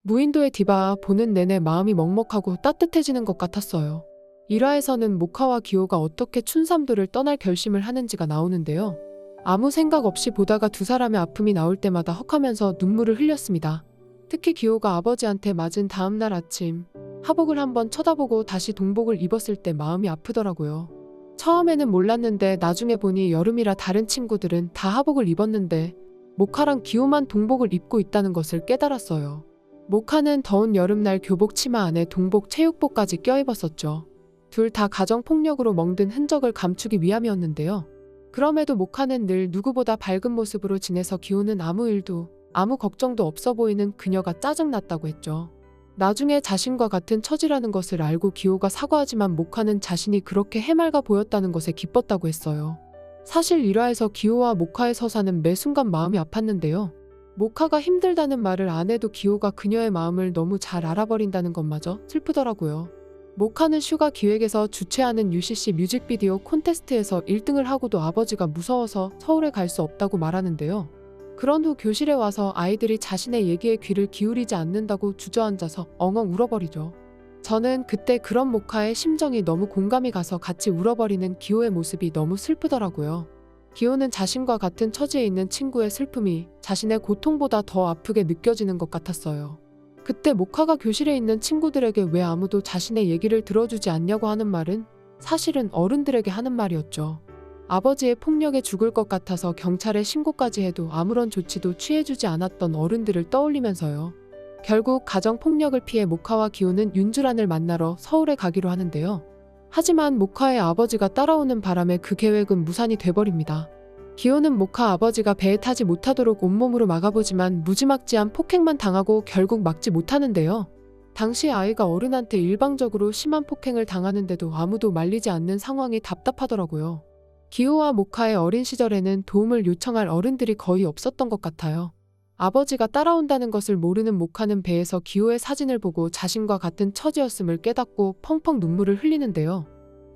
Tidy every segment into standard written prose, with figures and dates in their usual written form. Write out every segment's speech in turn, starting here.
무인도의 디바 보는 내내 마음이 먹먹하고 따뜻해지는 것 같았어요. 1화에서는 모카와 기호가 어떻게 춘삼도를 떠날 결심을 하는지가 나오는데요. 아무 생각 없이 보다가 두 사람의 아픔이 나올 때마다 헉하면서 눈물을 흘렸습니다. 특히 기호가 아버지한테 맞은 다음 날 아침, 하복을 한번 쳐다보고 다시 동복을 입었을 때 마음이 아프더라고요. 처음에는 몰랐는데 나중에 보니 여름이라 다른 친구들은 다 하복을 입었는데 모카랑 기호만 동복을 입고 있다는 것을 깨달았어요. 모카는 더운 여름날 교복 치마 안에 동복 체육복까지 껴입었었죠. 둘 다 가정폭력으로 멍든 흔적을 감추기 위함이었는데요. 그럼에도 모카는 늘 누구보다 밝은 모습으로 지내서 기호는 아무 일도 아무 걱정도 없어 보이는 그녀가 짜증났다고 했죠. 나중에 자신과 같은 처지라는 것을 알고 기호가 사과하지만 모카는 자신이 그렇게 해맑아 보였다는 것에 기뻤다고 했어요. 사실 1화에서 기호와 모카의 서사는 매 순간 마음이 아팠는데요. 모카가 힘들다는 말을 안 해도 기호가 그녀의 마음을 너무 잘 알아버린다는 것마저 슬프더라고요. 모카는 슈가 기획에서 주최하는 UCC 뮤직비디오 콘테스트에서 1등을 하고도 아버지가 무서워서 서울에 갈 수 없다고 말하는데요. 그런 후 교실에 와서 아이들이 자신의 얘기에 귀를 기울이지 않는다고 주저앉아서 엉엉 울어버리죠. 저는 그때 그런 모카의 심정이 너무 공감이 가서 같이 울어버리는 기호의 모습이 너무 슬프더라고요. 기호는 자신과 같은 처지에 있는 친구의 슬픔이 자신의 고통보다 더 아프게 느껴지는 것 같았어요. 그때 모카가 교실에 있는 친구들에게 왜 아무도 자신의 얘기를 들어주지 않냐고 하는 말은 사실은 어른들에게 하는 말이었죠. 아버지의 폭력에 죽을 것 같아서 경찰에 신고까지 해도 아무런 조치도 취해주지 않았던 어른들을 떠올리면서요. 결국 가정폭력을 피해 모카와 기호는 윤주란을 만나러 서울에 가기로 하는데요. 하지만 모카의 아버지가 따라오는 바람에 그 계획은 무산이 돼버립니다. 기호는 모카 아버지가 배에 타지 못하도록 온몸으로 막아보지만 무지막지한 폭행만 당하고 결국 막지 못하는데요. 당시 아이가 어른한테 일방적으로 심한 폭행을 당하는데도 아무도 말리지 않는 상황이 답답하더라고요. 기호와 모카의 어린 시절에는 도움을 요청할 어른들이 거의 없었던 것 같아요. 아버지가 따라온다는 것을 모르는 모카는 배에서 기호의 사진을 보고 자신과 같은 처지였음을 깨닫고 펑펑 눈물을 흘리는데요.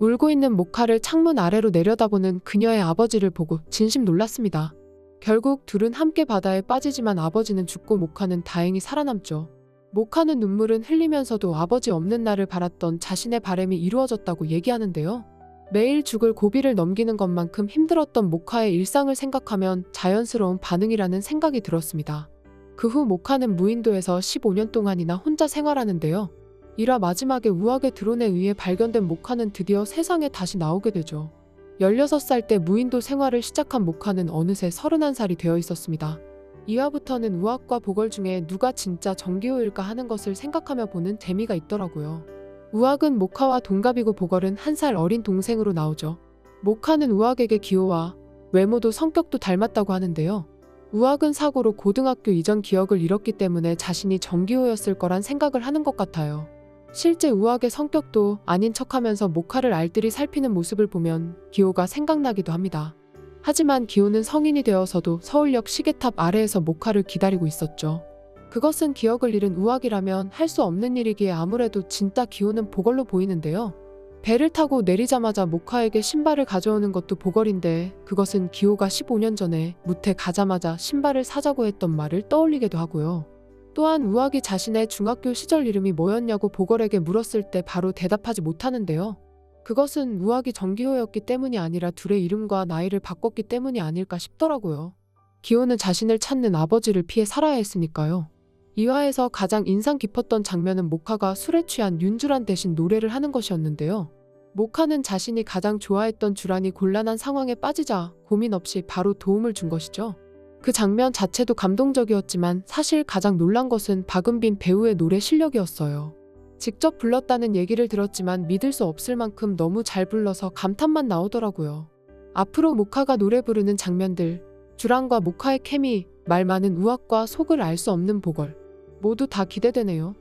울고 있는 모카를 창문 아래로 내려다보는 그녀의 아버지를 보고 진심 놀랐습니다. 결국 둘은 함께 바다에 빠지지만 아버지는 죽고 모카는 다행히 살아남죠. 모카는 눈물은 흘리면서도 아버지 없는 날을 바랐던 자신의 바람이 이루어졌다고 얘기하는데요. 매일 죽을 고비를 넘기는 것만큼 힘들었던 모카의 일상을 생각하면 자연스러운 반응이라는 생각이 들었습니다. 그 후 모카는 무인도에서 15년 동안이나 혼자 생활하는데요. 1화 마지막에 우악의 드론에 의해 발견된 모카는 드디어 세상에 다시 나오게 되죠. 16살 때 무인도 생활을 시작한 모카는 어느새 31살이 되어 있었습니다. 2화부터는 우악과 보걸 중에 누가 진짜 정기호일까 하는 것을 생각하며 보는 재미가 있더라고요. 우악은 모카와 동갑이고 보걸은 1살 어린 동생으로 나오죠. 모카는 우악에게 기호와 외모도 성격도 닮았다고 하는데요. 우악은 사고로 고등학교 이전 기억을 잃었기 때문에 자신이 정기호였을 거란 생각을 하는 것 같아요. 실제 우악의 성격도 아닌 척하면서 모카를 알뜰히 살피는 모습을 보면 기호가 생각나기도 합니다. 하지만 기호는 성인이 되어서도 서울역 시계탑 아래에서 모카를 기다리고 있었죠. 그것은 기억을 잃은 우악이라면 할 수 없는 일이기에 아무래도 진짜 기호는 보걸로 보이는데요. 배를 타고 내리자마자 모카에게 신발을 가져오는 것도 보걸인데 그것은 기호가 15년 전에 무태 가자마자 신발을 사자고 했던 말을 떠올리기도 하고요. 또한 우악이 자신의 중학교 시절 이름이 뭐였냐고 보걸에게 물었을 때 바로 대답하지 못하는데요. 그것은 우악이 정기호였기 때문이 아니라 둘의 이름과 나이를 바꿨기 때문이 아닐까 싶더라고요. 기호는 자신을 찾는 아버지를 피해 살아야 했으니까요. 2화에서 가장 인상 깊었던 장면은 모카가 술에 취한 윤주란 대신 노래를 하는 것이었는데요. 모카는 자신이 가장 좋아했던 주란이 곤란한 상황에 빠지자 고민 없이 바로 도움을 준 것이죠. 그 장면 자체도 감동적이었지만 사실 가장 놀란 것은 박은빈 배우의 노래 실력이었어요. 직접 불렀다는 얘기를 들었지만 믿을 수 없을 만큼 너무 잘 불러서 감탄만 나오더라고요. 앞으로 모카가 노래 부르는 장면들, 주란과 모카의 케미, 말 많은 우악과 속을 알 수 없는 보걸, 모두 다 기대되네요.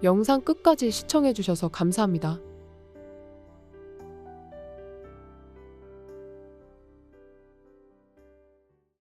영상 끝까지 시청해주셔서 감사합니다.